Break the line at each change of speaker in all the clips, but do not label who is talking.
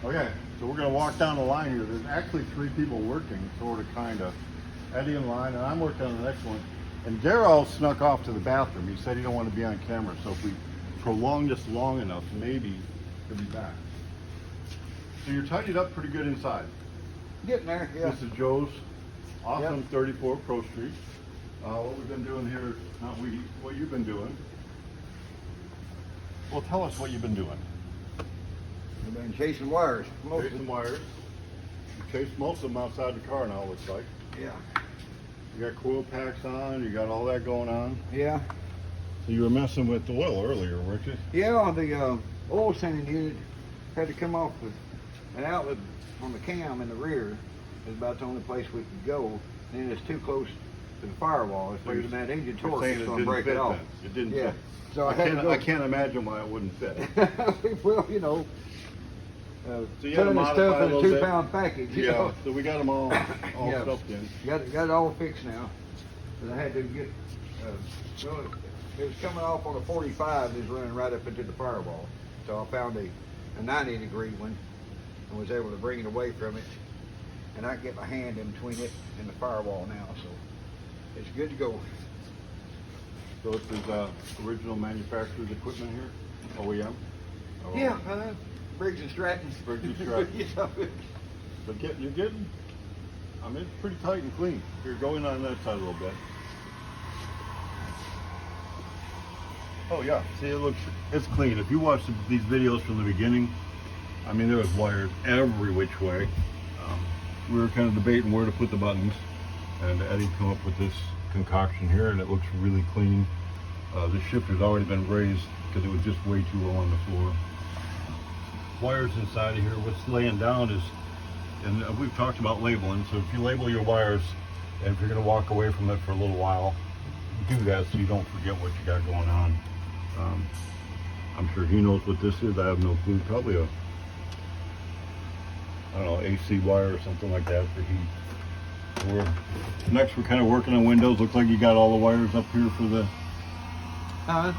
Okay, so we're gonna walk down the line here. There's actually 3 people working, sort of, kind of. Eddie in line, and I'm working on the next one. And Darryl snuck off to the bathroom. He said he don't want to be on camera, so if we prolong this long enough, maybe he'll be back. So you're tidied up pretty good inside.
Getting there, yeah.
This is Joe's awesome
Yep.
34 Pro Street. What we've been doing here, not we, what you've been doing. Well, tell us what you've been doing.
I've been chasing wires.
Chasing wires. You chased most of them outside the car now, it looks like.
Yeah.
You got coil packs on, you got all that going on.
Yeah.
So you were messing with the oil earlier, weren't you?
Yeah, the oil sending unit had to come off with an outlet on the cam in the rear. It's about the only place we could go. And it's too close to the firewall. If there's that engine torque, it's going to break it off.
It didn't
Yeah.
fit.
So
I can't imagine why it wouldn't fit.
Well, you know,
So you had to
putting the
modify
stuff
a
in a
little bit.
2-pound package. You
Yeah,
know.
so we got them all
Yeah.
stuffed in.
Got it all fixed now. But I had to get, well, it was coming off on a 45, it was running right up into the firewall. So I found a 90-degree one and was able to bring it away from it. And I can get my hand in between it and the firewall now, so it's good to go.
So this is original manufacturer's equipment here, OEM? Or
Yeah, Briggs and Stratton.
Briggs and Stratton.
Yeah.
But you're getting, I mean, it's pretty tight and clean. You're going on that side a little bit. Oh yeah, see, it's clean. If you watch these videos from the beginning, I mean, there was wires every which way. We were kind of debating where to put the buttons, and Eddie come up with this concoction here, and it looks really clean. The shifter's already been raised because it was just way too low on the floor. Wires inside of here, what's laying down is, and we've talked about labeling, so if you label your wires, and if you're going to walk away from it for a little while, do that so you don't forget what you got going on. I'm sure he knows what this is. I have no clue. Probably a, I don't know, AC wire or something like that for heat. Next we're kind of working on windows. Looks like you got all the wires up here for the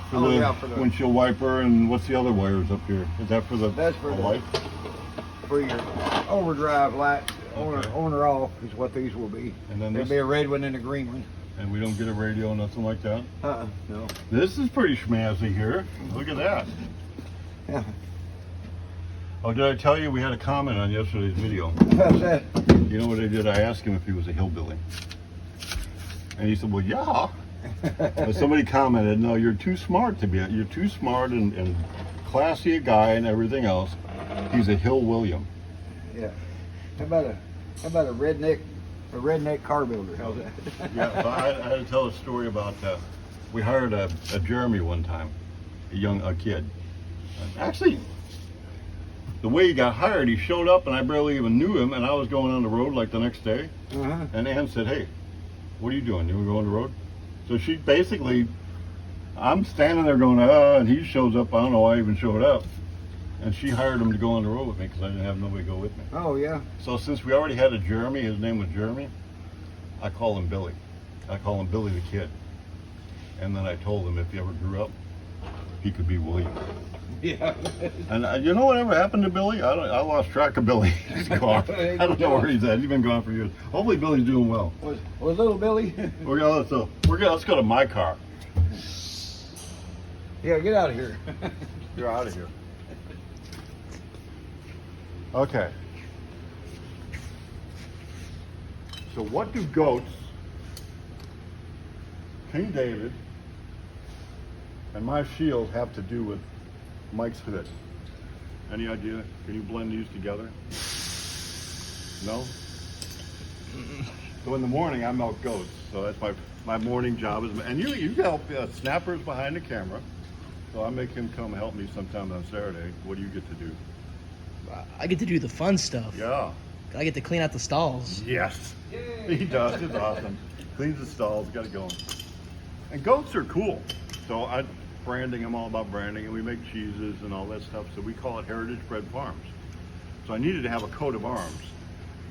For the
windshield wiper, and what's the other wires up here? Is that for the
That's for the
light?
For your overdrive light, on
Okay.
or off is what these will be.
And then
There'll
this,
be a red one and a green one.
and we don't get a radio, nothing like that.
No.
This is pretty schmazzy here. Look at that.
Yeah.
Oh, did I tell you we had a comment on yesterday's video?
How's that?
You know what I did? I asked him if he was a hillbilly. And he said, well, yeah. But somebody commented, no, you're too smart to be, you're too smart and classy a guy and everything else. He's a Hill William.
Yeah. How about a redneck car builder? How's that?
Yeah, so I had to tell a story about, we hired a Jeremy one time, a kid. Actually, the way he got hired, he showed up and I barely even knew him, and I was going on the road like the next day.
Uh-huh.
And Ann said, hey, what are you doing? You want to go on the road? So she basically, I'm standing there going, and he shows up. I don't know why I even showed up. And she hired him to go on the road with me because I didn't have nobody to go with me.
Oh, yeah.
So since we already had a Jeremy, his name was Jeremy, I call him Billy. I call him Billy the Kid. And then I told him if he ever grew up, he could be William.
Yeah.
And you know whatever happened to Billy? I lost track of Billy. He's gone. I don't know where he's at. He's been gone for years. Hopefully Billy's doing well.
Was little Billy?
Let's go to my car.
Yeah, get out of here.
You're out of here. Okay. So what do goats, King David, and my shield have to do with Mike's hood? Any idea? Can you blend these together? No? So in the morning I milk goats. So that's my morning job. And you help Snapper's behind the camera. So I make him come help me sometime on Saturday. What do you get to do?
I get to do the fun stuff.
Yeah.
I get to clean out the stalls.
Yes. He does. It's awesome. Cleans the stalls. Got it going. And goats are cool. So branding. I'm all about branding, and we make cheeses and all that stuff. So we call it Heritage Bred Farms. So I needed to have a coat of arms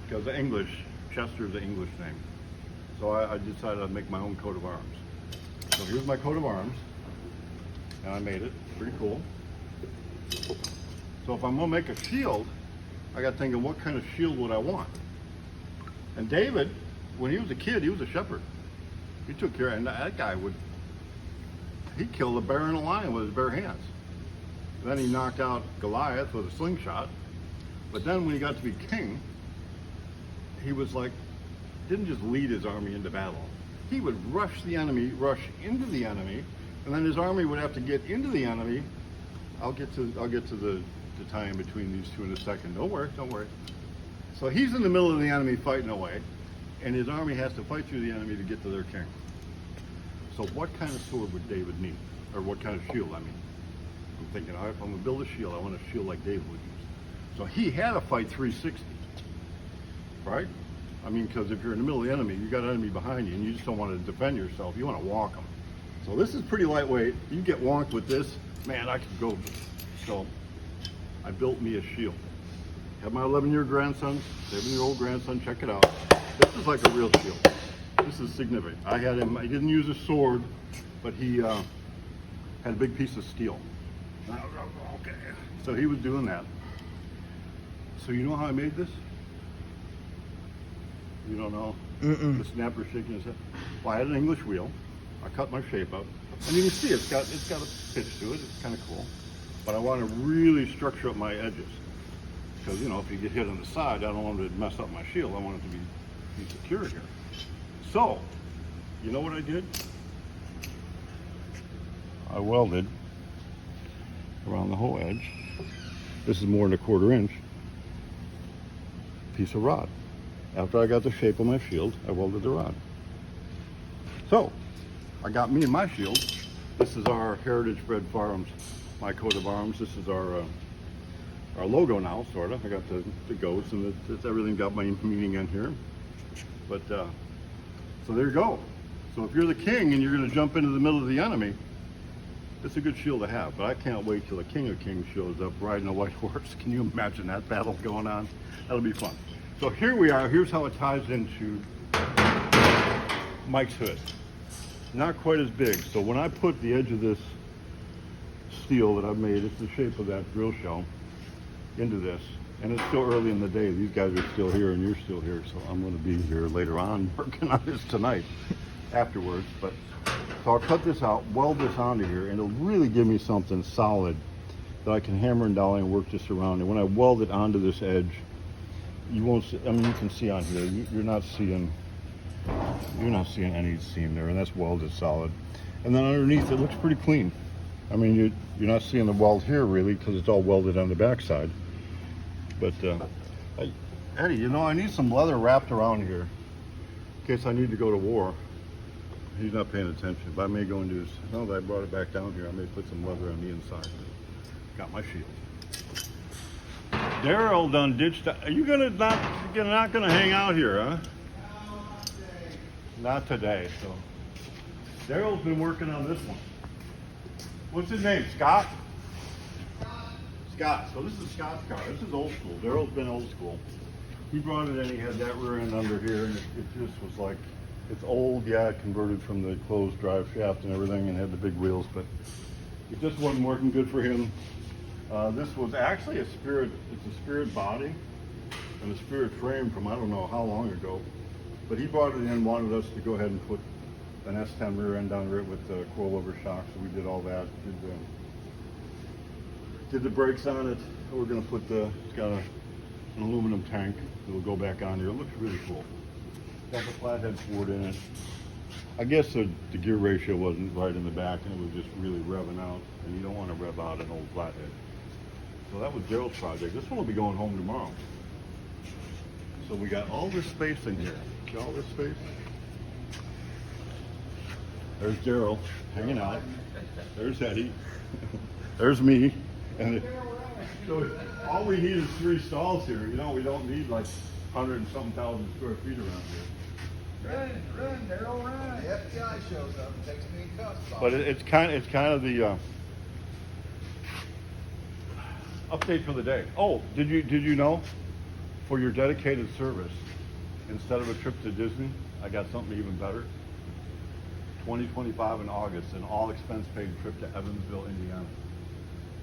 because the English, Chester is the English name. So I decided I'd make my own coat of arms. So here's my coat of arms, and I made it. Pretty cool. So if I'm gonna make a shield, I got thinking, what kind of shield would I want? And David, when he was a kid, he was a shepherd. He took care, and that guy he killed a bear and a lion with his bare hands. Then he knocked out Goliath with a slingshot. But then when he got to be king, he was like, didn't just lead his army into battle. He would rush into the enemy, and then his army would have to get into the enemy. I'll get to the tie in between these two in a second. Don't worry. So he's in the middle of the enemy fighting away, and his army has to fight through the enemy to get to their king. So what kind of sword would David need? Or what kind of shield, I mean? I'm thinking, all right, if I'm gonna build a shield, I want a shield like David would use. So he had to fight 360, right? I mean, because if you're in the middle of the enemy, you got an enemy behind you, and you just don't want to defend yourself. You want to walk them. So this is pretty lightweight. You get wonked with this, man, I could go. So I built me a shield. Have my 11-year grandson, 7-year-old grandson, check it out. This is like a real shield. This is significant. I had him, he didn't use a sword, but he had a big piece of steel. Okay. So he was doing that. So you know how I made this? You don't know? The snapper shaking his head. Well, I had an English wheel. I cut my shape up. And you can see it's got a pitch to it. It's kind of cool. But I want to really structure up my edges. Because, you know, if you get hit on the side, I don't want it to mess up my shield. I want it to be secure here. So, you know what I did? I welded around the whole edge. This is more than a 1/4 inch. Piece of rod. After I got the shape of my shield, I welded the rod. So, I got me and my shield. This is our Heritage Bred Farms, my coat of arms. This is our logo now, sort of. I got the goats, and it's everything got my meaning in here. But, so there you go. So if you're the king and you're going to jump into the middle of the enemy, it's a good shield to have. But I can't wait till the King of Kings shows up riding a white horse. Can you imagine that battle going on? That'll be fun. So here we are. Here's how it ties into Mike's hood. Not quite as big. So when I put the edge of this steel that I've made, it's the shape of that drill shell, into this, and it's still early in the day. These guys are still here and you're still here, so I'm going to be here later on working on this tonight afterwards. But so I'll cut this out, weld this onto here, and it'll really give me something solid that I can hammer and dolly and work this around. And when I weld it onto this edge, you won't see, I mean, you can see on here, you're not seeing any seam there, and that's welded solid. And then underneath it looks pretty clean. I mean, you're not seeing the weld here really, because it's all welded on the backside. But Eddie, you know, I need some leather wrapped around here in case I need to go to war. He's not paying attention, but I may go and do this. Now that I brought it back down here, I may put some leather on the inside. Got my shield. Daryl done ditched. Are you you're not gonna hang out here, huh? Not today. So Daryl's been working on this one. What's his name? Scott? Scott. So this is Scott's car. This is old school. Daryl's been old school. He brought it in. He had that rear end under here, and it just was like, it's old. Yeah, it converted from the closed drive shaft and everything, and had the big wheels, but it just wasn't working good for him. This was actually it's a Spirit body and a Spirit frame from I don't know how long ago, but he brought it in, wanted us to go ahead and put an S10 rear end under it with coilover shocks, so we did all that. Did the brakes on it. We're going to put it's got an aluminum tank that will go back on here. It looks really cool. Got the flathead Ford in it. I guess the gear ratio wasn't right in the back, and it was just really revving out, and you don't want to rev out an old flathead. So that was Daryl's project. This one will be going home tomorrow. So we got all this space in here. See all this space? There's Daryl hanging out. There's Eddie. There's me. And so all we need is 3 stalls here. You know, we don't need like 100 and something thousand square feet around here.
Run, Daryl, run. The FBI shows up and takes me in cuffs.
But it's kind of the update for the day. Oh, did you know? For your dedicated service, instead of a trip to Disney, I got something even better. 2025 in August, an all expense paid trip to Evansville, Indiana.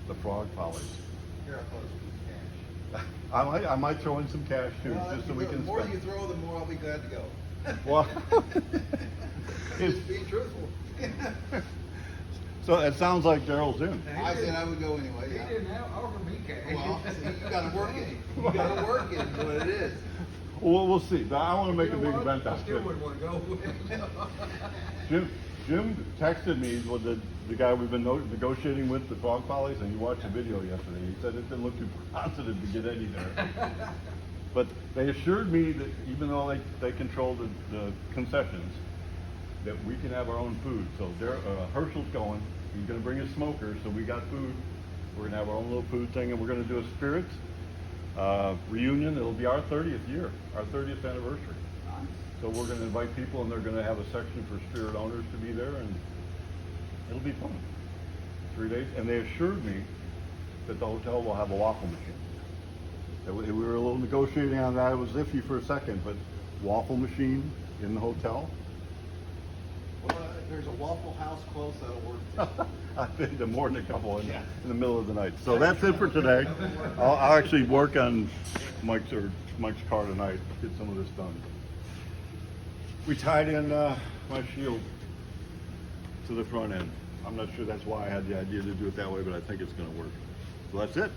The Frog Follies.
Here, I'll close this cash.
I might throw in some cash too,
Well,
just so we
the
can
more
spend.
you throw, the more I'll be glad to go.
Well,
Just be truthful.
so it sounds like Daryl's in.
I said I would go anyway,
He
yeah.
didn't offer me cash.
Well, see, you gotta work it. You gotta work it, is what it is.
Well, we'll see. But I want to make
You
a
know
big
what?
event
I
out
still
of it.
wouldn't want to go.
Jim texted me with the guy we've been negotiating with the frog pollies, and he watched the video yesterday. He said it didn't look too positive to get any there. But they assured me that even though they control the concessions, that we can have our own food. So Herschel's going. He's going to bring his smoker, so we got food. We're going to have our own little food thing, and we're going to do a spirits reunion. It'll be our 30th year, our 30th anniversary. So we're going to invite people, and they're going to have a section for spirit owners to be there, and it'll be fun. 3 days, and they assured me that the hotel will have a waffle machine. We were a little negotiating on that. It was iffy for a second, but waffle machine in the hotel.
Well, there's a Waffle House close that'll work.
I think the more than a couple in the middle of the night. So that's it for today. I'll actually work on Mike's car tonight, get some of this done. We tied in my shield to the front end. I'm not sure that's why I had the idea to do it that way, but I think it's going to work. So that's it.